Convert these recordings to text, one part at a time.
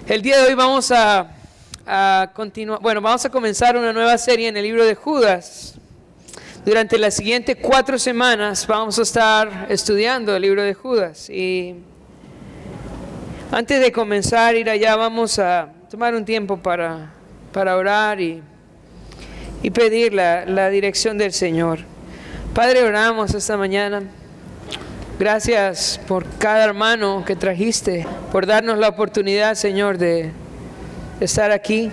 El día de hoy vamos a continuar, vamos a comenzar una nueva serie en el libro de Judas. Durante las siguientes 4 semanas vamos a estar estudiando el libro de Judas. Y antes de comenzar a ir allá, vamos a tomar un tiempo para orar y pedir la dirección del Señor. Padre, oramos esta mañana. Gracias por cada hermano que trajiste, por darnos la oportunidad, Señor, de estar aquí.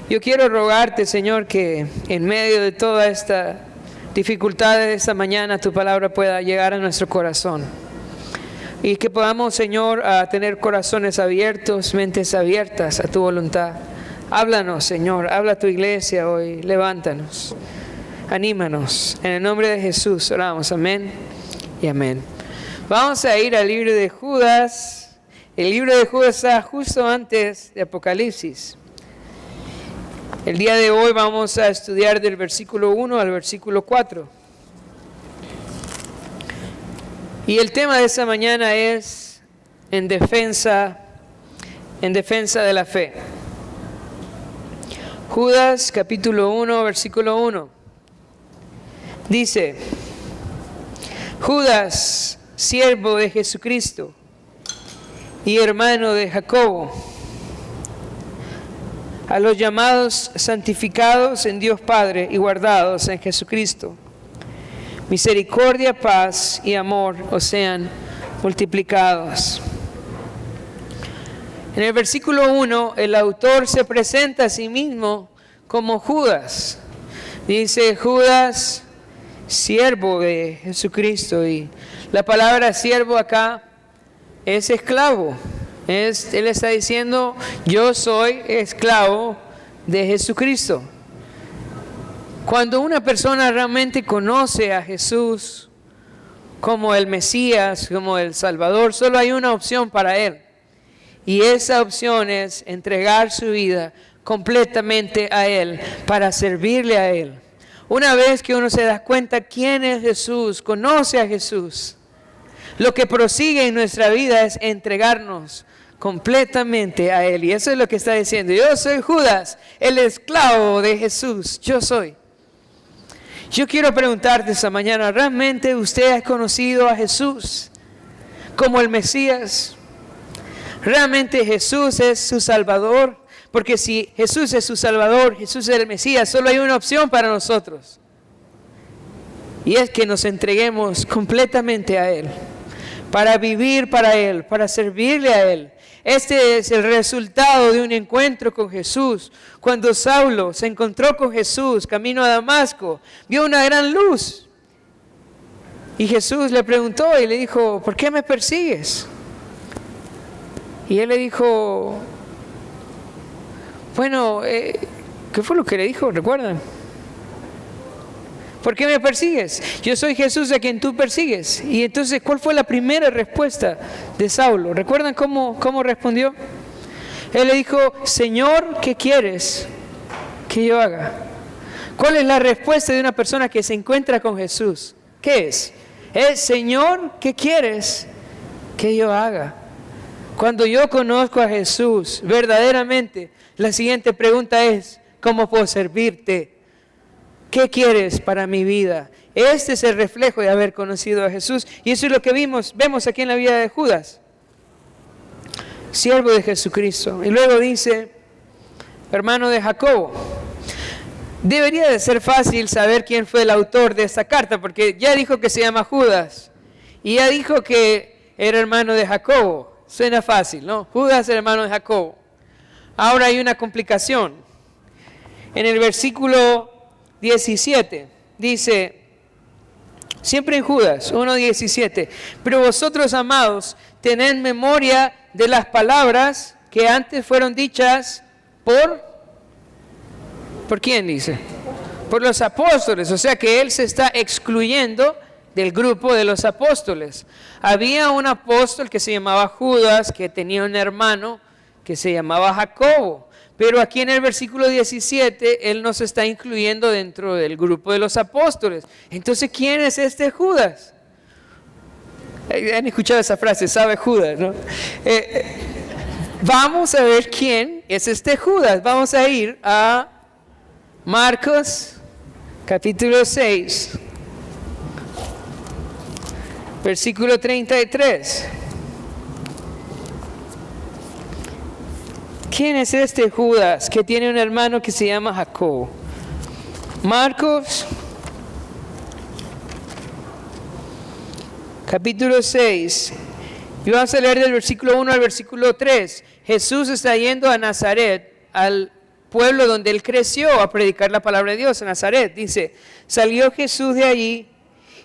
Yo quiero rogarte, Señor, que en medio de toda esta dificultad de esta mañana, tu palabra pueda llegar a nuestro corazón. Y que podamos, Señor, a tener corazones abiertos, mentes abiertas a tu voluntad. Háblanos, Señor, habla a tu iglesia hoy, levántanos, anímanos. En el nombre de Jesús oramos, amén y amén. Vamos a ir al libro de Judas. El libro de Judas está justo antes de Apocalipsis. El día de hoy vamos a estudiar del versículo 1 al versículo 4. Y el tema de esta mañana es en defensa de la fe. Judas capítulo 1, versículo 1. Dice: Judas, siervo de Jesucristo y hermano de Jacobo, a los llamados santificados en Dios Padre y guardados en Jesucristo, misericordia, paz y amor os sean multiplicados. En el versículo 1, el autor se presenta a sí mismo como Judas. Dice: Judas, siervo de Jesucristo. Y la palabra siervo acá es esclavo. Él está diciendo: yo soy esclavo de Jesucristo. Cuando una persona realmente conoce a Jesús como el Mesías, como el Salvador, solo hay una opción para él. Y esa opción es entregar su vida completamente a Él, para servirle a Él. Una vez que uno se da cuenta quién es Jesús, conoce a Jesús, lo que prosigue en nuestra vida es entregarnos completamente a Él. Y eso es lo que está diciendo: yo soy Judas, el esclavo de Jesús, yo soy. Yo quiero preguntarte esta mañana: ¿realmente usted ha conocido a Jesús como el Mesías? ¿Realmente Jesús es su Salvador? Porque si Jesús es su Salvador, Jesús es el Mesías, solo hay una opción para nosotros. Y es que nos entreguemos completamente a Él, para vivir para Él, para servirle a Él. Este es el resultado de un encuentro con Jesús. Cuando Saulo se encontró con Jesús camino a Damasco, vio una gran luz. Y Jesús le preguntó y le dijo: ¿por qué me persigues? Y él le dijo: ¿qué fue lo que le dijo? ¿Recuerdan? ¿Por qué me persigues? Yo soy Jesús a quien tú persigues. Y entonces, ¿cuál fue la primera respuesta de Saulo? ¿Recuerdan cómo respondió? Él le dijo: Señor, ¿qué quieres que yo haga? ¿Cuál es la respuesta de una persona que se encuentra con Jesús? ¿Qué es? Es: Señor, ¿qué quieres que yo haga? Cuando yo conozco a Jesús verdaderamente, la siguiente pregunta es: ¿cómo puedo servirte? ¿Qué quieres para mi vida? Este es el reflejo de haber conocido a Jesús. Y eso es lo que vemos aquí en la vida de Judas, siervo de Jesucristo. Y luego dice: hermano de Jacobo. Debería de ser fácil saber quién fue el autor de esta carta, porque ya dijo que se llama Judas y ya dijo que era hermano de Jacobo. Suena fácil, ¿no? Judas, hermano de Jacobo. Ahora hay una complicación. En el versículo 17 dice, siempre en Judas 1:17: pero vosotros, amados, tened memoria de las palabras que antes fueron dichas ¿por quién dice? Por los apóstoles. O sea que él se está excluyendo del grupo de los apóstoles. Había un apóstol que se llamaba Judas, que tenía un hermano que se llamaba Jacobo. Pero aquí en el versículo 17, él nos está incluyendo dentro del grupo de los apóstoles. Entonces, ¿quién es este Judas? Han escuchado esa frase: sabe Judas, ¿no? vamos a ver quién es este Judas. Vamos a ir a Marcos capítulo 6, versículo 33. ¿Quién es este Judas que tiene un hermano que se llama Jacobo? Marcos capítulo 6. Y vamos a leer del versículo 1 al versículo 3. Jesús está yendo a Nazaret, al pueblo donde él creció, a predicar la palabra de Dios, en Nazaret. Dice, salió Jesús de allí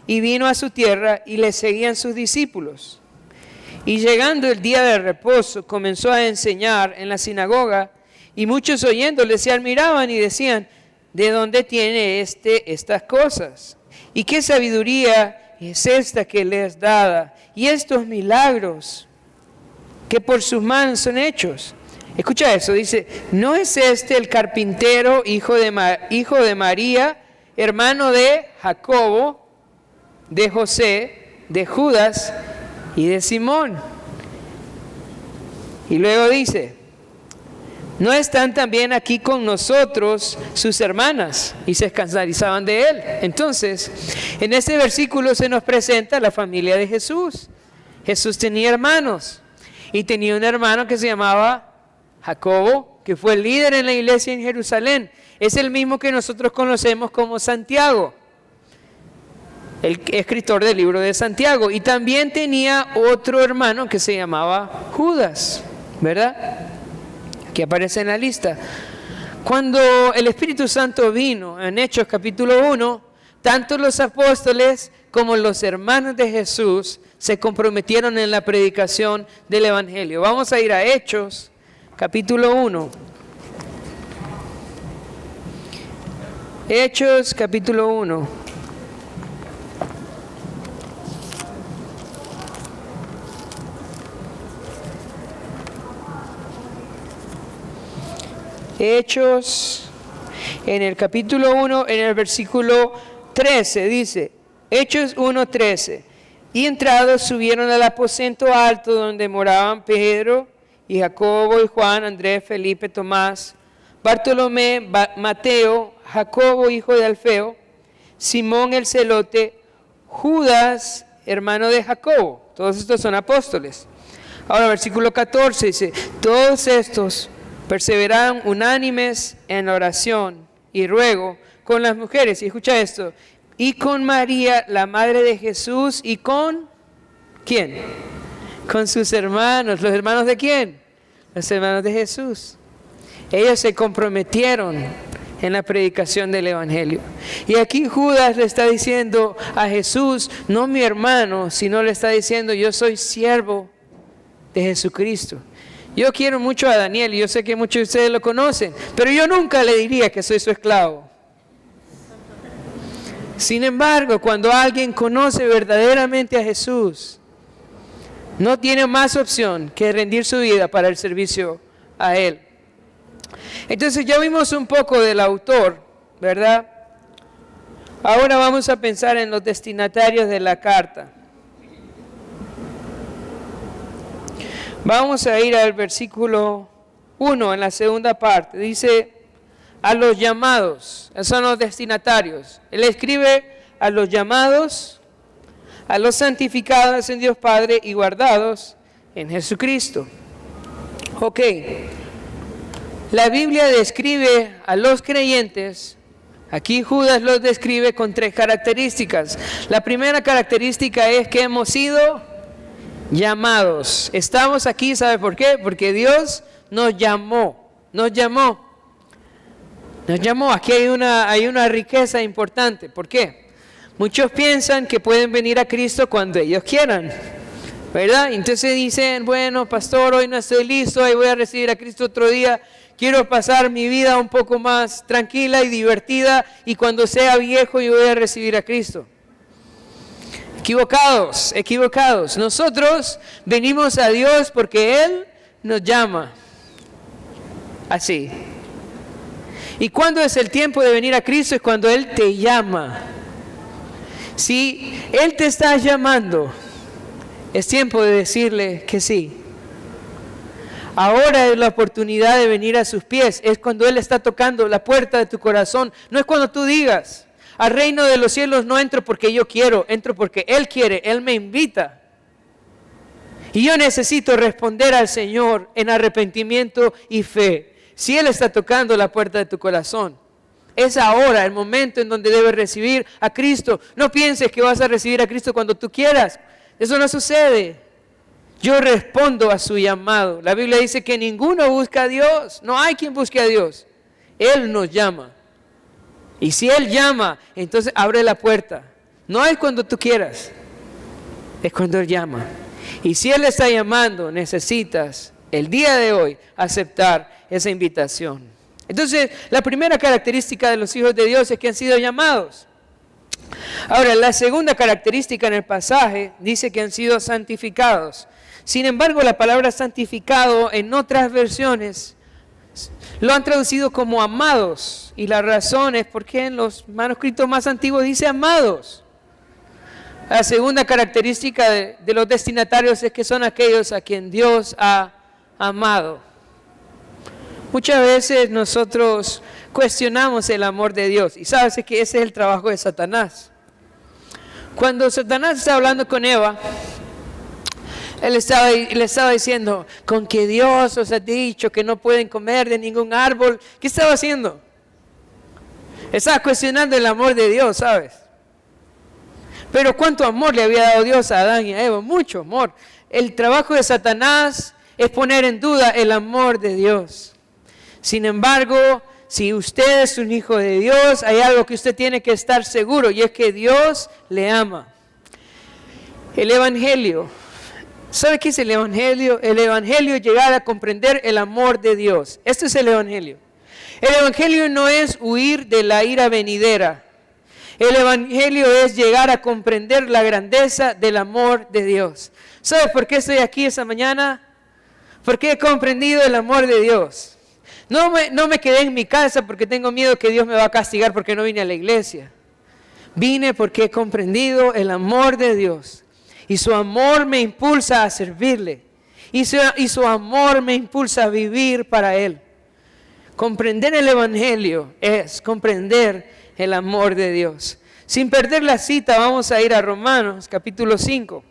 y vino a su tierra y le seguían sus discípulos. Y llegando el día de reposo, comenzó a enseñar en la sinagoga, y muchos oyéndole se admiraban y decían, ¿de dónde tiene estas cosas? ¿Y qué sabiduría es esta que le es dada? Y estos milagros que por sus manos son hechos. Escucha eso, dice, ¿no es este el carpintero, hijo de María, hermano de Jacobo, de José, de Judas y de Simón? Y luego dice, ¿no están también aquí con nosotros sus hermanas? Y se escandalizaban de él. Entonces, en este versículo se nos presenta la familia de Jesús. Jesús tenía hermanos y tenía un hermano que se llamaba Jacobo, que fue el líder en la iglesia en Jerusalén. Es el mismo que nosotros conocemos como Santiago, el escritor del libro de Santiago. Y también tenía otro hermano que se llamaba Judas, ¿verdad? Que aparece en la lista. Cuando el Espíritu Santo vino en Hechos capítulo 1, tanto los apóstoles como los hermanos de Jesús se comprometieron en la predicación del Evangelio. Vamos a ir a Hechos capítulo 1. Hechos capítulo 1. Hechos, en el capítulo 1, en el versículo 13, dice, Hechos 1:13, y entrados subieron al aposento alto donde moraban Pedro y Jacobo y Juan, Andrés, Felipe, Tomás, Bartolomé, Mateo, Jacobo, hijo de Alfeo, Simón el celote, Judas, hermano de Jacobo. Todos estos son apóstoles. Ahora, versículo 14 dice, todos estos perseveraron unánimes en la oración y ruego con las mujeres. Y escucha esto, y con María, la madre de Jesús, y con, ¿quién? Con sus hermanos. ¿Los hermanos de quién? Los hermanos de Jesús. Ellos se comprometieron en la predicación del Evangelio. Y aquí Judas le está diciendo a Jesús, no mi hermano, sino le está diciendo, yo soy siervo de Jesucristo. Yo quiero mucho a Daniel y yo sé que muchos de ustedes lo conocen, pero yo nunca le diría que soy su esclavo. Sin embargo, cuando alguien conoce verdaderamente a Jesús, no tiene más opción que rendir su vida para el servicio a Él. Entonces ya vimos un poco del autor, ¿verdad? Ahora vamos a pensar en los destinatarios de la carta. Vamos a ir al versículo 1 en la segunda parte. Dice, a los llamados, esos son los destinatarios. Él escribe a los llamados, a los santificados en Dios Padre y guardados en Jesucristo. Ok, la Biblia describe a los creyentes, aquí Judas los describe con 3 características. La primera característica es que hemos sido llamados. Estamos aquí, ¿sabe por qué? Porque Dios nos llamó. Aquí hay una riqueza importante. ¿Por qué? Muchos piensan que pueden venir a Cristo cuando ellos quieran, ¿verdad? Entonces dicen, bueno, pastor, hoy no estoy listo, hoy voy a recibir a Cristo otro día. Quiero pasar mi vida un poco más tranquila y divertida y cuando sea viejo yo voy a recibir a Cristo. Equivocados. Nosotros venimos a Dios porque Él nos llama. Así. ¿Y cuándo es el tiempo de venir a Cristo? Es cuando Él te llama. Si Él te está llamando, es tiempo de decirle que sí. Ahora es la oportunidad de venir a sus pies. Es cuando Él está tocando la puerta de tu corazón. No es cuando tú digas, al reino de los cielos no entro porque yo quiero, entro porque Él quiere, Él me invita. Y yo necesito responder al Señor en arrepentimiento y fe. Si Él está tocando la puerta de tu corazón, es ahora el momento en donde debes recibir a Cristo. No pienses que vas a recibir a Cristo cuando tú quieras. Eso no sucede. Yo respondo a su llamado. La Biblia dice que ninguno busca a Dios. No hay quien busque a Dios. Él nos llama. Y si Él llama, entonces abre la puerta. No es cuando tú quieras. Es cuando Él llama. Y si Él está llamando, necesitas el día de hoy aceptar esa invitación. Entonces, la primera característica de los hijos de Dios es que han sido llamados. Ahora, la segunda característica en el pasaje dice que han sido santificados. Sin embargo, la palabra santificado en otras versiones lo han traducido como amados. Y la razón es porque en los manuscritos más antiguos dice amados. La segunda característica de los destinatarios es que son aquellos a quien Dios ha amado. Muchas veces nosotros cuestionamos el amor de Dios. Y sabes que ese es el trabajo de Satanás. Cuando Satanás está hablando con Eva, le estaba diciendo, con que Dios os ha dicho que no pueden comer de ningún árbol. ¿Qué estaba haciendo? Estaba cuestionando el amor de Dios, ¿sabes? Pero ¿cuánto amor le había dado Dios a Adán y a Eva? Mucho amor. El trabajo de Satanás es poner en duda el amor de Dios. Sin embargo, si usted es un hijo de Dios, hay algo que usted tiene que estar seguro, y es que Dios le ama. El Evangelio. ¿Sabe qué es el Evangelio? El Evangelio es llegar a comprender el amor de Dios. Esto es el Evangelio. El Evangelio no es huir de la ira venidera. El Evangelio es llegar a comprender la grandeza del amor de Dios. ¿Sabes por qué estoy aquí esta mañana? Porque he comprendido el amor de Dios. No me quedé en mi casa porque tengo miedo que Dios me va a castigar porque no vine a la iglesia. Vine porque he comprendido el amor de Dios. Y su amor me impulsa a servirle. Y su amor me impulsa a vivir para Él. Comprender el Evangelio es comprender el amor de Dios. Sin perder la cita, vamos a ir a Romanos capítulo 5.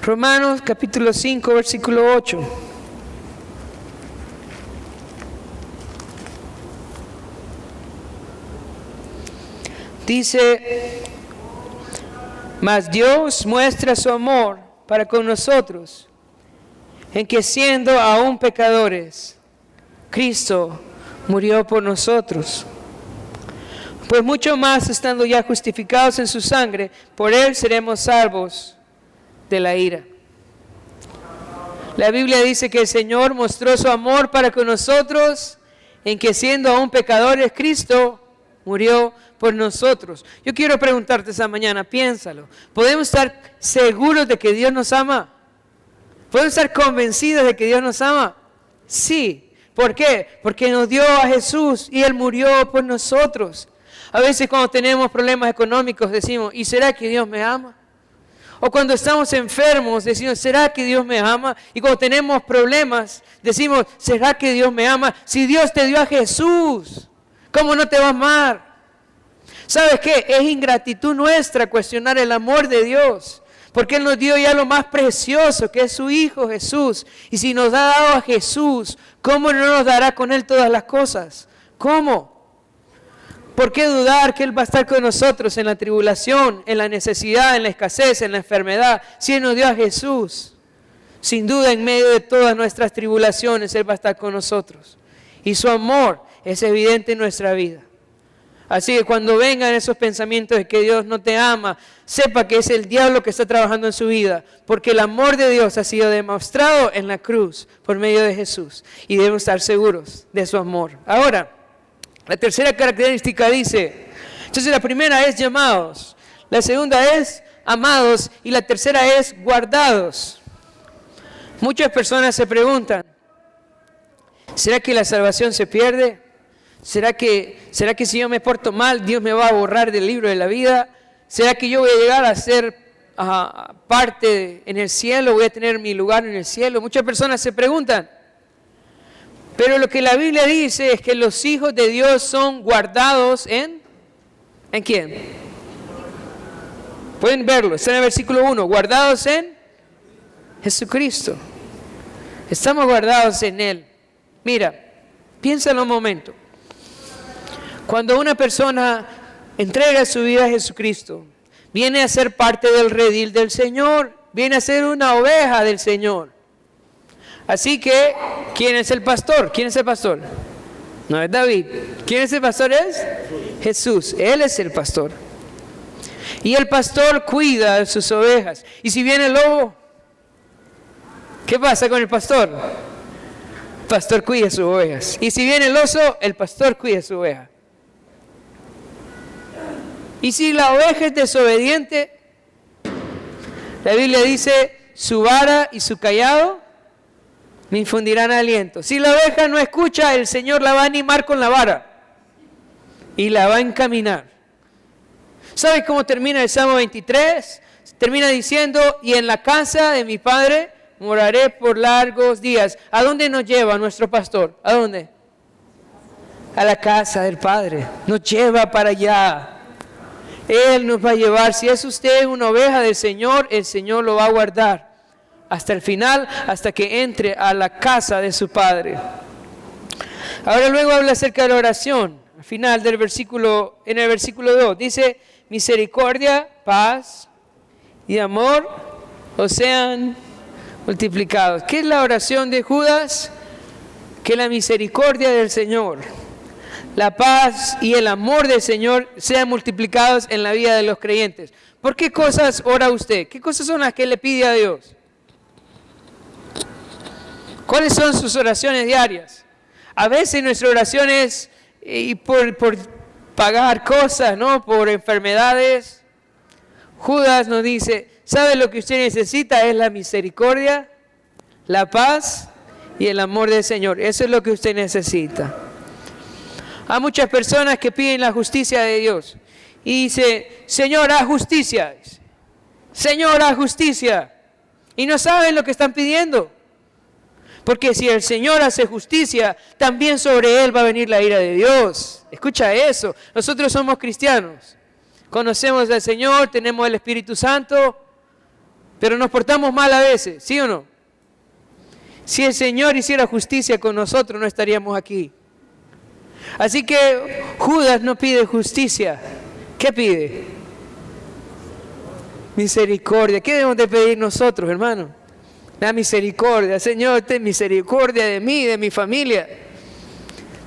Romanos capítulo 5, versículo 8. Dice, mas Dios muestra su amor para con nosotros, en que siendo aún pecadores, Cristo murió por nosotros. Pues mucho más, estando ya justificados en su sangre, por Él seremos salvos de la ira. La Biblia dice que el Señor mostró su amor para con nosotros, en que siendo aún pecadores, Cristo murió por nosotros. Yo quiero preguntarte esa mañana, piénsalo. ¿Podemos estar seguros de que Dios nos ama? ¿Podemos estar convencidos de que Dios nos ama? Sí. ¿Por qué? Porque nos dio a Jesús y Él murió por nosotros. A veces cuando tenemos problemas económicos decimos, ¿y será que Dios me ama? O cuando estamos enfermos decimos, ¿será que Dios me ama? Y cuando tenemos problemas decimos, ¿será que Dios me ama? Si Dios te dio a Jesús, ¿cómo no te va a amar? ¿Sabes qué? Es ingratitud nuestra cuestionar el amor de Dios. Porque Él nos dio ya lo más precioso, que es su Hijo Jesús. Y si nos ha dado a Jesús, ¿cómo no nos dará con Él todas las cosas? ¿Cómo? ¿Por qué dudar que Él va a estar con nosotros en la tribulación, en la necesidad, en la escasez, en la enfermedad? Si Él nos dio a Jesús, sin duda en medio de todas nuestras tribulaciones, Él va a estar con nosotros. Y su amor es evidente en nuestra vida. Así que cuando vengan esos pensamientos de que Dios no te ama, sepa que es el diablo que está trabajando en su vida, porque el amor de Dios ha sido demostrado en la cruz por medio de Jesús y debemos estar seguros de su amor. Ahora, la tercera característica dice, entonces la primera es llamados, la segunda es amados y la tercera es guardados. Muchas personas se preguntan, ¿será que la salvación se pierde? ¿Será que si yo me porto mal, Dios me va a borrar del libro de la vida? ¿Será que yo voy a llegar a ser parte en el cielo, voy a tener mi lugar en el cielo. Muchas personas se preguntan, pero lo que la Biblia dice es que los hijos de Dios son guardados ¿en quién? Pueden verlo, está en el versículo 1, guardados en Jesucristo. Estamos guardados en Él. Mira, piénsalo un momento. Cuando una persona entrega su vida a Jesucristo, viene a ser parte del redil del Señor, viene a ser una oveja del Señor. Así que, ¿quién es el pastor? ¿Quién es el pastor? No es David. ¿Quién es el pastor? Es Jesús. Él es el pastor. Y el pastor cuida de sus ovejas. Y si viene el lobo, ¿qué pasa con el pastor? El pastor cuida sus ovejas. Y si viene el oso, el pastor cuida su oveja. Y si la oveja es desobediente, la Biblia dice, su vara y su cayado me infundirán aliento. Si la oveja no escucha, el Señor la va a animar con la vara y la va a encaminar. ¿Sabes cómo termina el Salmo 23? Termina diciendo, y en la casa de mi Padre moraré por largos días. ¿A dónde nos lleva nuestro pastor? ¿A dónde? A la casa del Padre. Nos lleva para allá. Él nos va a llevar. Si es usted una oveja del Señor, el Señor lo va a guardar hasta el final, hasta que entre a la casa de su Padre. Ahora luego habla acerca de la oración. Al final del versículo, en el versículo 2, dice, misericordia, paz y amor os sean multiplicados. ¿Qué es la oración de Judas? Que la misericordia del Señor, la paz y el amor del Señor sean multiplicados en la vida de los creyentes. ¿Por qué cosas ora usted? ¿Qué cosas son las que le pide a Dios? ¿Cuáles son sus oraciones diarias? A veces nuestra oración es por pagar cosas, ¿no? Por enfermedades. Judas nos dice, ¿sabe lo que usted necesita? Es la misericordia, la paz y el amor del Señor. Eso es lo que usted necesita. Hay muchas personas que piden la justicia de Dios y dice, Señor, haz justicia. Señor, haz justicia. Y no saben lo que están pidiendo. Porque si el Señor hace justicia, también sobre Él va a venir la ira de Dios. Escucha eso. Nosotros somos cristianos. Conocemos al Señor, tenemos el Espíritu Santo, pero nos portamos mal a veces, ¿sí o no? Si el Señor hiciera justicia con nosotros, no estaríamos aquí. Así que Judas no pide justicia. ¿Qué pide? Misericordia. ¿Qué debemos de pedir nosotros, hermano? La misericordia. Señor, ten misericordia de mí, de mi familia.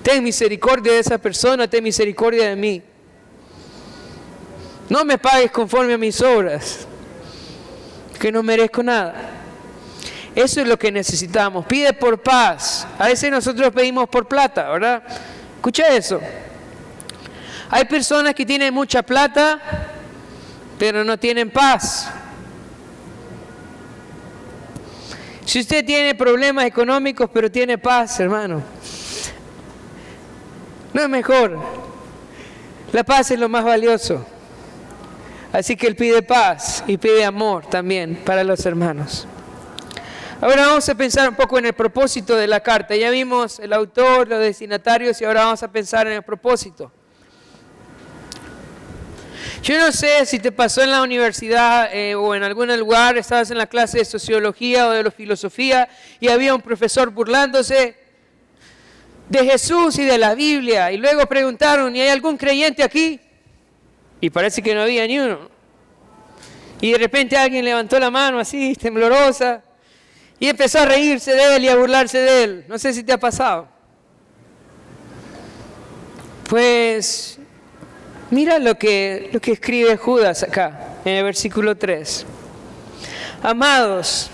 Ten misericordia de esa persona, ten misericordia de mí. No me pagues conforme a mis obras, que no merezco nada. Eso es lo que necesitamos. Pide por paz. A veces nosotros pedimos por plata, ¿verdad? Escucha eso. Hay personas que tienen mucha plata, pero no tienen paz. Si usted tiene problemas económicos, pero tiene paz, hermano, no es mejor. La paz es lo más valioso. Así que él pide paz y pide amor también para los hermanos. Ahora vamos a pensar un poco en el propósito de la carta. Ya vimos el autor, los destinatarios y ahora vamos a pensar en el propósito. Yo no sé si te pasó en la universidad o en algún lugar, estabas en la clase de sociología o de filosofía y había un profesor burlándose de Jesús y de la Biblia. Y luego preguntaron, ¿y hay algún creyente aquí? Y parece que no había ni uno. Y de repente alguien levantó la mano así, temblorosa, y empezó a reírse de él y a burlarse de él. No sé si te ha pasado. Pues mira lo que escribe Judas acá, en el versículo 3. Amados,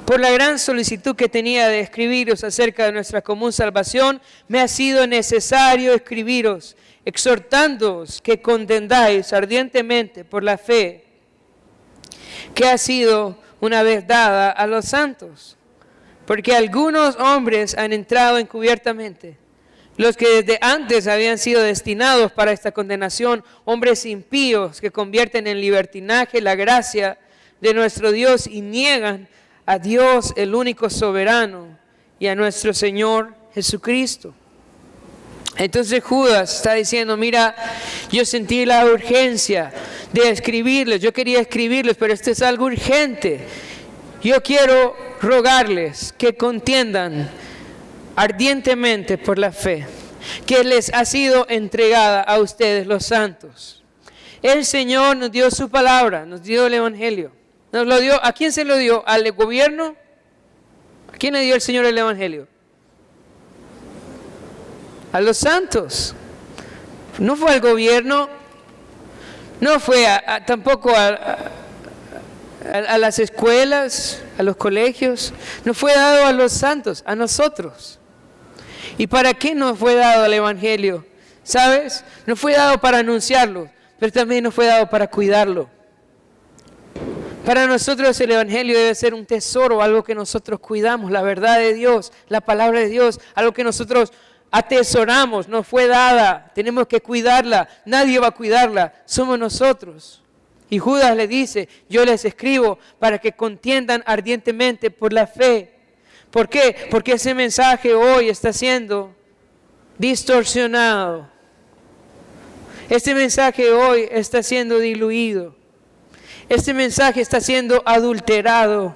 por la gran solicitud que tenía de escribiros acerca de nuestra común salvación, me ha sido necesario escribiros, exhortándoos que contendáis ardientemente por la fe que ha sido una vez dada a los santos. Porque algunos hombres han entrado encubiertamente, los que desde antes habían sido destinados para esta condenación, hombres impíos que convierten en libertinaje la gracia de nuestro Dios y niegan a Dios, el único soberano, y a nuestro Señor Jesucristo. Entonces Judas está diciendo, mira, yo sentí la urgencia de escribirles, yo quería escribirles, pero esto es algo urgente. Yo quiero rogarles que contiendan ardientemente por la fe que les ha sido entregada a ustedes los santos. El Señor nos dio su palabra, nos dio el Evangelio. Nos lo dio, ¿a quién se lo dio? ¿Al gobierno? ¿A quién le dio el Señor el Evangelio? A los santos. No fue al gobierno, no fue tampoco a las escuelas, a los colegios. No fue dado a los santos, a nosotros. ¿Y para qué nos fue dado el Evangelio? ¿Sabes? No fue dado para anunciarlo, pero también nos fue dado para cuidarlo. Para nosotros el Evangelio debe ser un tesoro, algo que nosotros cuidamos, la verdad de Dios, la palabra de Dios, algo que nosotros atesoramos, nos fue dada, tenemos que cuidarla, nadie va a cuidarla, somos nosotros. Y Judas le dice, yo les escribo para que contiendan ardientemente por la fe. ¿Por qué? Porque ese mensaje hoy está siendo distorsionado. Este mensaje hoy está siendo diluido. Este mensaje está siendo adulterado.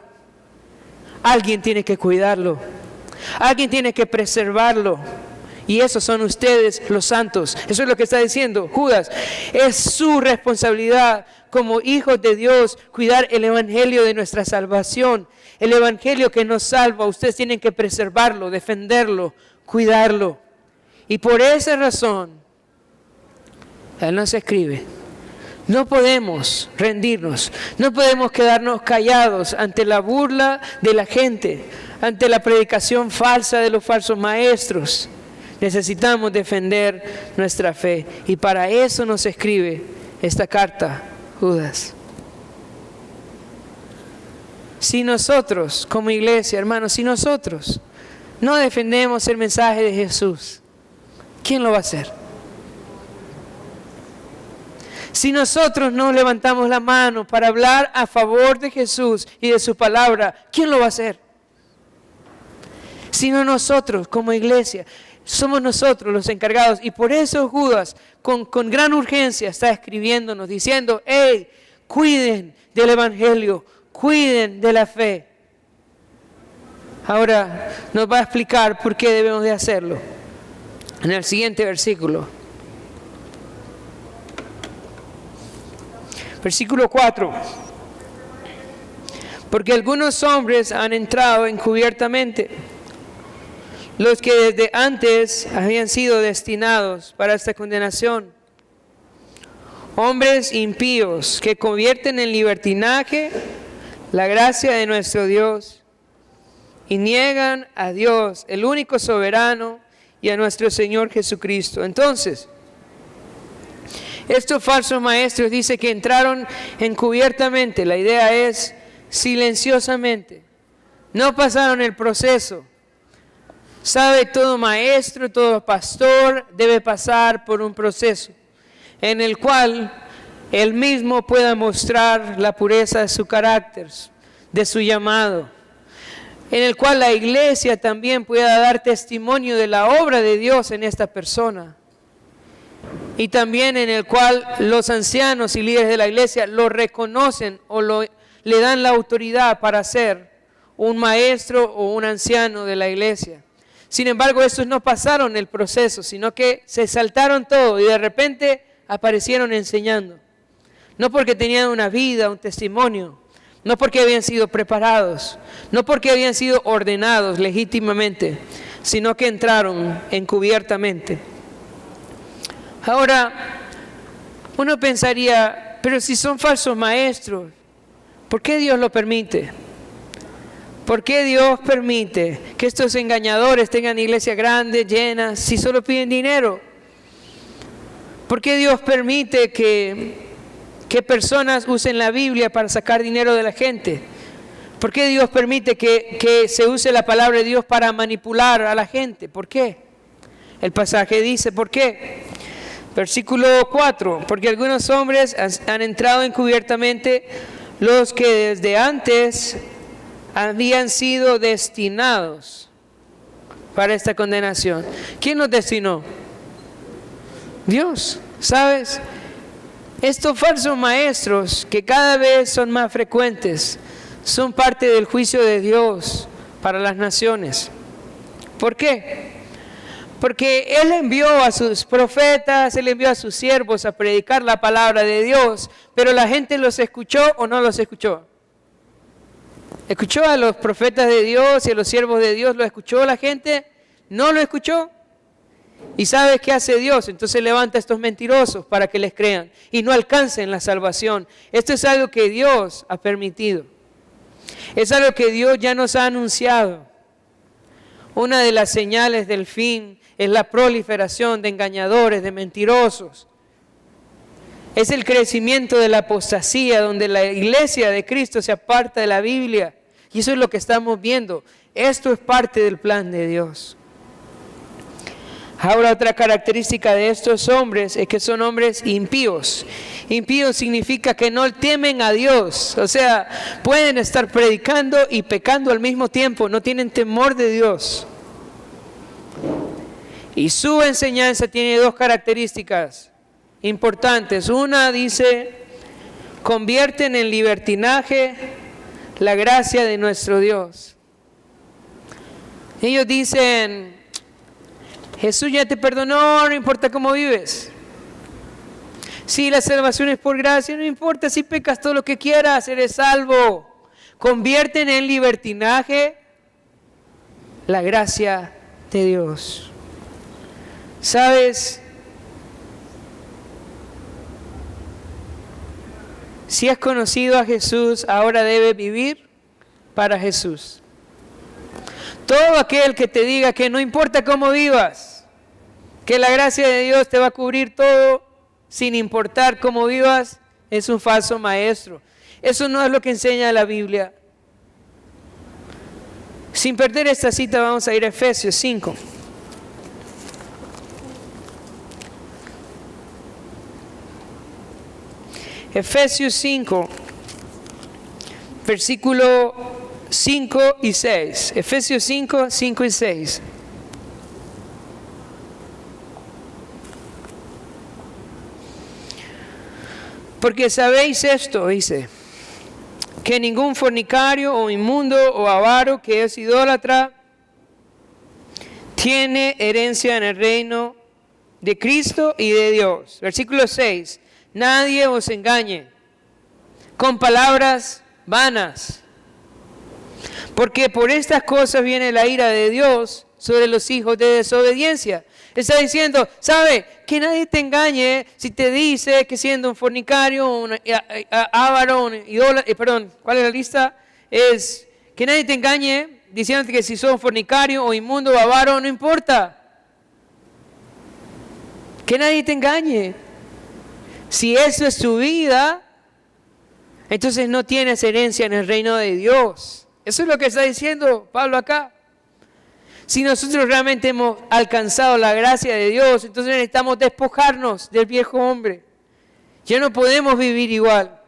Alguien tiene que cuidarlo. Alguien tiene que preservarlo. Y esos son ustedes los santos. Eso es lo que está diciendo Judas. Es su responsabilidad como hijos de Dios cuidar el evangelio de nuestra salvación. El evangelio que nos salva. Ustedes tienen que preservarlo, defenderlo, cuidarlo. Y por esa razón, Él nos escribe. No podemos rendirnos, no podemos quedarnos callados ante la burla de la gente, ante la predicación falsa de los falsos maestros. Necesitamos defender nuestra fe y para eso nos escribe esta carta, Judas. Si nosotros, como iglesia, hermanos, si nosotros no defendemos el mensaje de Jesús, ¿quién lo va a hacer? Si nosotros no levantamos la mano para hablar a favor de Jesús y de su palabra, ¿quién lo va a hacer? Si no nosotros como iglesia, somos nosotros los encargados. Y por eso Judas con gran urgencia está escribiéndonos, diciendo, hey, cuiden del evangelio, cuiden de la fe. Ahora nos va a explicar por qué debemos de hacerlo. En el siguiente versículo. Versículo 4. Porque algunos hombres han entrado encubiertamente, los que desde antes habían sido destinados para esta condenación. Hombres impíos que convierten en libertinaje la gracia de nuestro Dios y niegan a Dios, el único soberano, y a nuestro Señor Jesucristo. Entonces, estos falsos maestros dice que entraron encubiertamente, la idea es silenciosamente, no pasaron el proceso. Sabe, todo maestro, todo pastor debe pasar por un proceso en el cual él mismo pueda mostrar la pureza de su carácter, de su llamado, en el cual la iglesia también pueda dar testimonio de la obra de Dios en esta persona. Y también en el cual los ancianos y líderes de la iglesia lo reconocen o le dan la autoridad para ser un maestro o un anciano de la iglesia. Sin embargo, estos no pasaron el proceso, sino que se saltaron todo y de repente aparecieron enseñando. No porque tenían una vida, un testimonio, no porque habían sido preparados, no porque habían sido ordenados legítimamente, sino que entraron encubiertamente. Ahora, uno pensaría, pero si son falsos maestros, ¿por qué Dios lo permite? ¿Por qué Dios permite que estos engañadores tengan iglesias grandes, llenas, si solo piden dinero? ¿Por qué Dios permite que personas usen la Biblia para sacar dinero de la gente? ¿Por qué Dios permite que se use la palabra de Dios para manipular a la gente? ¿Por qué? El pasaje dice, ¿por qué? Versículo 4, porque algunos hombres han entrado encubiertamente, los que desde antes habían sido destinados para esta condenación. ¿Quién nos destinó? Dios, ¿sabes? Estos falsos maestros, que cada vez son más frecuentes, son parte del juicio de Dios para las naciones. ¿Por qué? Porque Él envió a sus profetas, Él envió a sus siervos a predicar la palabra de Dios, pero la gente los escuchó o no los escuchó. ¿Escuchó a los profetas de Dios y a los siervos de Dios? ¿Lo escuchó la gente? ¿No lo escuchó? ¿Y sabes qué hace Dios? Entonces levanta a estos mentirosos para que les crean y no alcancen la salvación. Esto es algo que Dios ha permitido. Es algo que Dios ya nos ha anunciado. Una de las señales del fin es la proliferación de engañadores, de mentirosos. Es el crecimiento de la apostasía, donde la iglesia de Cristo se aparta de la Biblia. Y eso es lo que estamos viendo. Esto es parte del plan de Dios. Ahora, otra característica de estos hombres es que son hombres impíos. Impíos significa que no temen a Dios. O sea, pueden estar predicando y pecando al mismo tiempo. No tienen temor de Dios. Y su enseñanza tiene dos características importantes. Una dice, convierten en libertinaje la gracia de nuestro Dios. Ellos dicen, Jesús ya te perdonó, no importa cómo vives. Si la salvación es por gracia, no importa si pecas todo lo que quieras, eres salvo. Convierten en libertinaje la gracia de Dios. ¿Sabes? Si has conocido a Jesús, ahora debes vivir para Jesús. Todo aquel que te diga que no importa cómo vivas, que la gracia de Dios te va a cubrir todo sin importar cómo vivas, es un falso maestro. Eso no es lo que enseña la Biblia. Sin perder esta cita, vamos a ir a Efesios 5. Efesios 5, versículo 5 y 6. Efesios 5, 5 y 6. Porque sabéis esto, dice, que ningún fornicario o inmundo o avaro que es idólatra tiene herencia en el reino de Cristo y de Dios. Versículo 6. Nadie os engañe con palabras vanas, porque por estas cosas viene la ira de Dios sobre los hijos de desobediencia. Está diciendo, ¿sabe? Que nadie te engañe si te dice que siendo un fornicario, un avaro, un idólatra, ¿cuál es la lista? Es que nadie te engañe diciéndote que si sos fornicario o inmundo o avaro, no importa. Que nadie te engañe. Si eso es tu vida, entonces no tienes herencia en el reino de Dios. Eso es lo que está diciendo Pablo acá. Si nosotros realmente hemos alcanzado la gracia de Dios, entonces necesitamos despojarnos del viejo hombre. Ya no podemos vivir igual.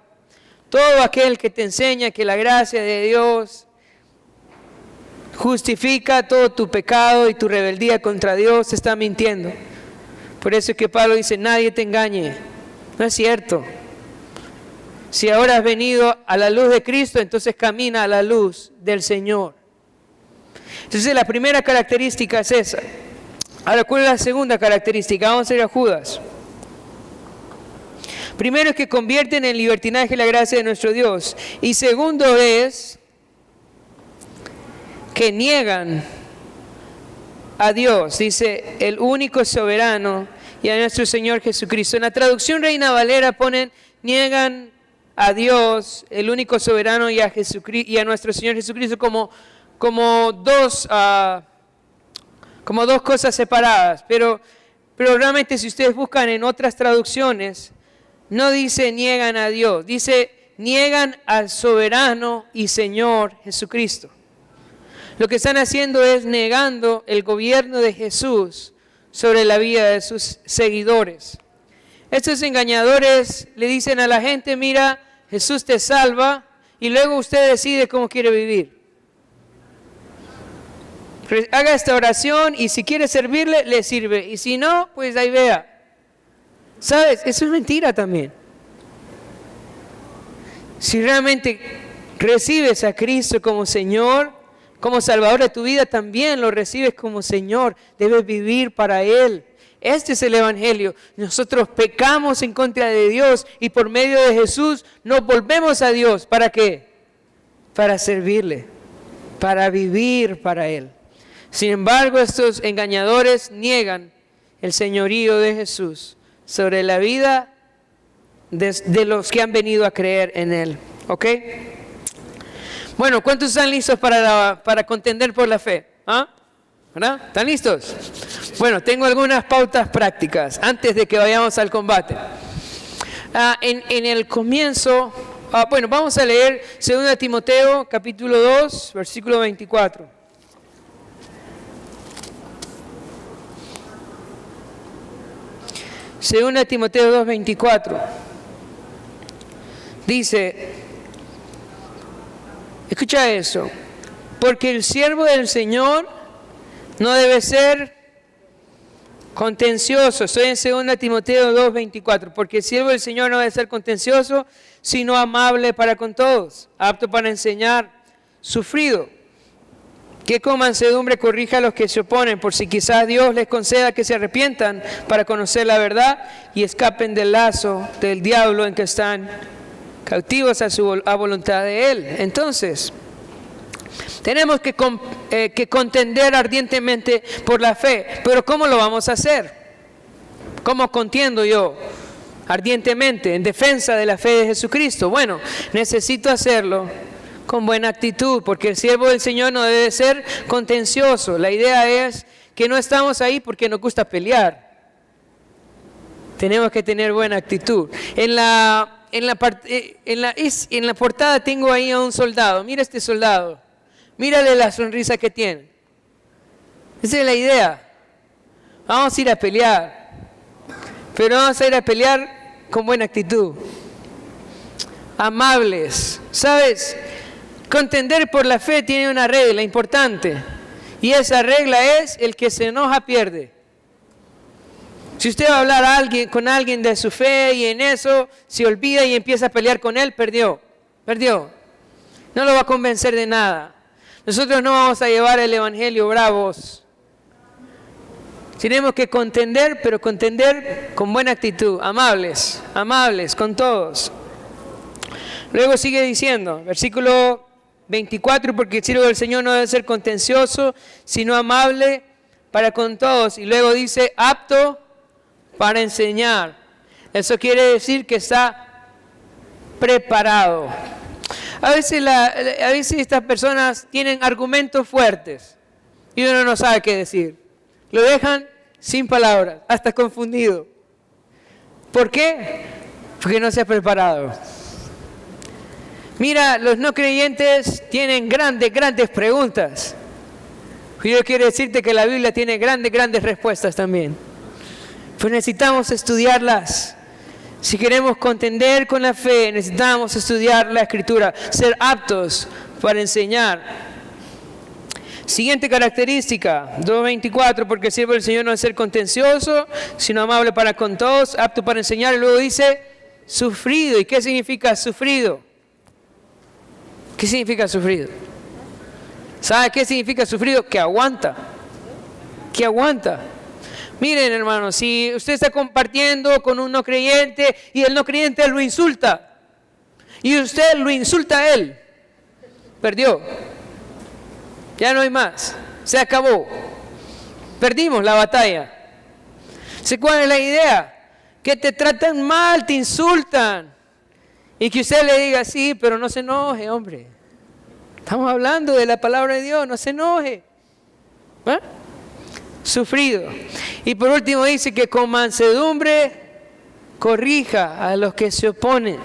Todo aquel que te enseña que la gracia de Dios justifica todo tu pecado y tu rebeldía contra Dios, te está mintiendo. Por eso es que Pablo dice, nadie te engañe. No es cierto. Si ahora has venido a la luz de Cristo, entonces camina a la luz del Señor. Entonces la primera característica es esa. Ahora, ¿cuál es la segunda característica? Vamos a ir a Judas. Primero es que convierten en libertinaje la gracia de nuestro Dios. Y segundo es que niegan a Dios, dice el único soberano, y a nuestro Señor Jesucristo. En la traducción Reina Valera ponen, niegan a Dios, el único soberano, y a Jesucristo, y a nuestro Señor Jesucristo como dos cosas separadas. Pero realmente si ustedes buscan en otras traducciones, no dice niegan a Dios, dice niegan al soberano y Señor Jesucristo. Lo que están haciendo es negando el gobierno de Jesús sobre la vida de sus seguidores. Estos engañadores le dicen a la gente, mira, Jesús te salva y luego usted decide cómo quiere vivir. Haga esta oración y si quiere servirle, le sirve. Y si no, pues ahí vea. ¿Sabes? Eso es mentira también. Si realmente recibes a Cristo como Señor, como Salvador de tu vida, también lo recibes como Señor. Debes vivir para Él. Este es el Evangelio. Nosotros pecamos en contra de Dios y por medio de Jesús nos volvemos a Dios. ¿Para qué? Para servirle, para vivir para Él. Sin embargo, estos engañadores niegan el señorío de Jesús sobre la vida de los que han venido a creer en Él. ¿Ok? Bueno, ¿cuántos están listos para contender por la fe? ¿Ah? ¿Verdad? ¿Están listos? Bueno, tengo algunas pautas prácticas antes de que vayamos al combate. En el comienzo, bueno, vamos a leer 2 Timoteo capítulo 2, versículo 24. Segunda Timoteo 2:24 dice, escucha eso, porque el siervo del Señor no debe ser contencioso. Estoy en 2 Timoteo 2:24, porque el siervo del Señor no debe ser contencioso, sino amable para con todos, apto para enseñar, sufrido, que con mansedumbre corrija a los que se oponen, por si quizás Dios les conceda que se arrepientan para conocer la verdad y escapen del lazo del diablo en que están cautivos a voluntad de Él. Entonces, tenemos que contender ardientemente por la fe. Pero ¿cómo lo vamos a hacer? ¿Cómo contiendo yo ardientemente en defensa de la fe de Jesucristo? Bueno, necesito hacerlo con buena actitud, porque el siervo del Señor no debe ser contencioso. La idea es que no estamos ahí porque nos gusta pelear. Tenemos que tener buena actitud. En la portada tengo ahí a un soldado. Mira este soldado. Mírale la sonrisa que tiene. Esa es la idea. Vamos a ir a pelear. Pero vamos a ir a pelear con buena actitud. Amables. ¿Sabes? Contender por la fe tiene una regla importante. Y esa regla es: el que se enoja pierde. Si usted va a hablar con alguien de su fe y en eso se olvida y empieza a pelear con él, perdió. No lo va a convencer de nada. Nosotros no vamos a llevar el evangelio bravos. Tenemos que contender, pero contender con buena actitud, amables con todos. Luego sigue diciendo, versículo 24, porque el siervo del Señor no debe ser contencioso, sino amable para con todos. Y luego dice, apto para enseñar. Eso quiere decir que está preparado. A veces estas personas tienen argumentos fuertes y uno no sabe qué decir. Lo dejan sin palabras, hasta confundido. ¿Por qué? Porque no se ha preparado. Mira, los no creyentes tienen grandes preguntas. Yo quiero decirte que la Biblia tiene grandes respuestas también. Pero necesitamos estudiarlas. Si queremos contender con la fe, necesitamos estudiar la Escritura, ser aptos para enseñar. Siguiente característica, 2:24, porque el siervo del Señor no es ser contencioso, sino amable para con todos, apto para enseñar. Y luego dice, sufrido. ¿Y qué significa sufrido? ¿Qué significa sufrido? ¿Sabe qué significa sufrido? Que aguanta. Miren, hermanos, si usted está compartiendo con un no creyente y el no creyente lo insulta y usted lo insulta a él, perdió. Ya no hay más. Se acabó. Perdimos la batalla. ¿Cuál es la idea? Que te tratan mal, te insultan. Y que usted le diga, sí, pero no se enoje, hombre. Estamos hablando de la palabra de Dios, no se enoje. ¿Eh? Sufrido. Y por último dice que con mansedumbre corrija a los que se oponen.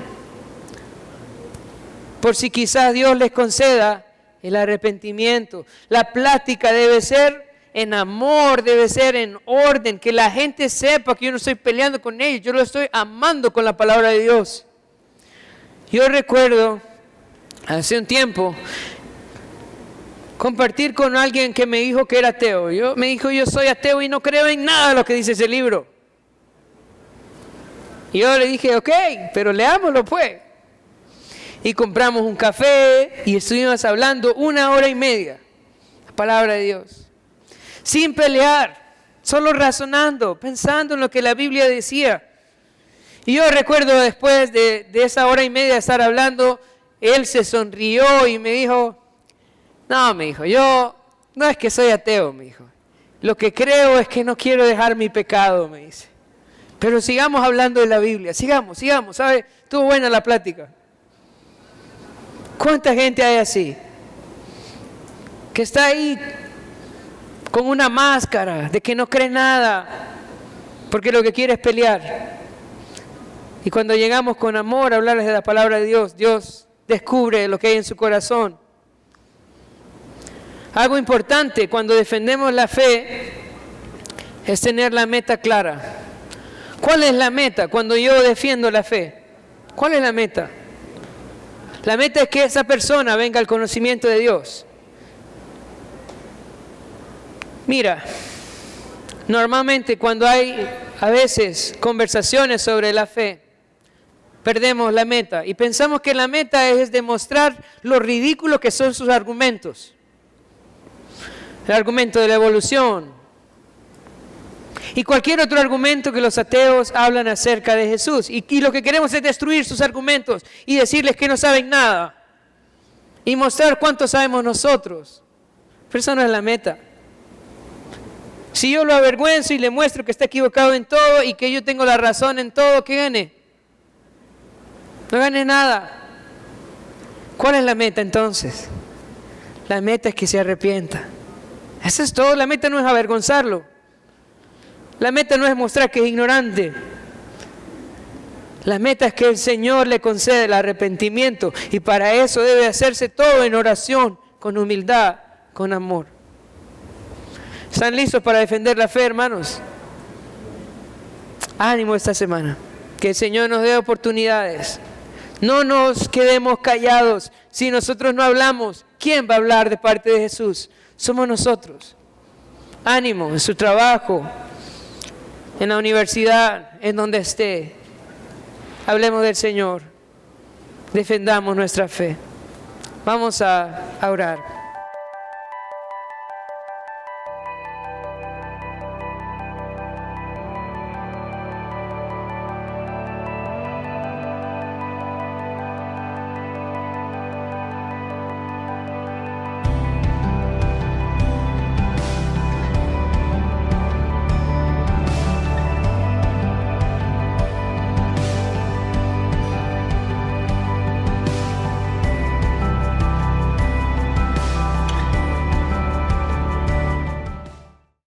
Por si quizás Dios les conceda el arrepentimiento. La plática debe ser en amor, debe ser en orden, que la gente sepa que yo no estoy peleando con ellos, yo lo estoy amando con la palabra de Dios. Yo recuerdo hace un tiempo compartir con alguien que me dijo que era ateo. Me dijo, yo soy ateo y no creo en nada de lo que dice ese libro. Y yo le dije, ok, pero leámoslo pues. Y compramos un café y estuvimos hablando 1 hora y media. La palabra de Dios. Sin pelear, solo razonando, pensando en lo que la Biblia decía. Y yo recuerdo después de esa hora y media de estar hablando, él se sonrió y me dijo, no, me dijo, yo no es que soy ateo, me dijo. Lo que creo es que no quiero dejar mi pecado, me dice. Pero sigamos hablando de la Biblia, sigamos, ¿sabe? Estuvo buena la plática. ¿Cuánta gente hay así? Que está ahí con una máscara de que no cree nada, porque lo que quiere es pelear. Y cuando llegamos con amor a hablarles de la palabra de Dios, Dios descubre lo que hay en su corazón. Algo importante cuando defendemos la fe es tener la meta clara. ¿Cuál es la meta cuando yo defiendo la fe? ¿Cuál es la meta? La meta es que esa persona venga al conocimiento de Dios. Mira, normalmente cuando hay a veces conversaciones sobre la fe, perdemos la meta y pensamos que la meta es demostrar lo ridículo que son sus argumentos. El argumento de la evolución y cualquier otro argumento que los ateos hablan acerca de Jesús. Y lo que queremos es destruir sus argumentos y decirles que no saben nada y mostrar cuánto sabemos nosotros. Pero eso no es la meta. Si yo lo avergüenzo y le muestro que está equivocado en todo y que yo tengo la razón en todo, ¿qué gane? No gane nada. ¿Cuál es la meta entonces? La meta es que se arrepienta. Eso es todo. La meta no es avergonzarlo. La meta no es mostrar que es ignorante. La meta es que el Señor le concede el arrepentimiento y para eso debe hacerse todo en oración, con humildad, con amor. ¿Están listos para defender la fe, hermanos? Ánimo esta semana. Que el Señor nos dé oportunidades. No nos quedemos callados. Si nosotros no hablamos, ¿quién va a hablar de parte de Jesús? Somos nosotros. Ánimo en su trabajo, en la universidad, en donde esté. Hablemos del Señor. Defendamos nuestra fe. Vamos a orar.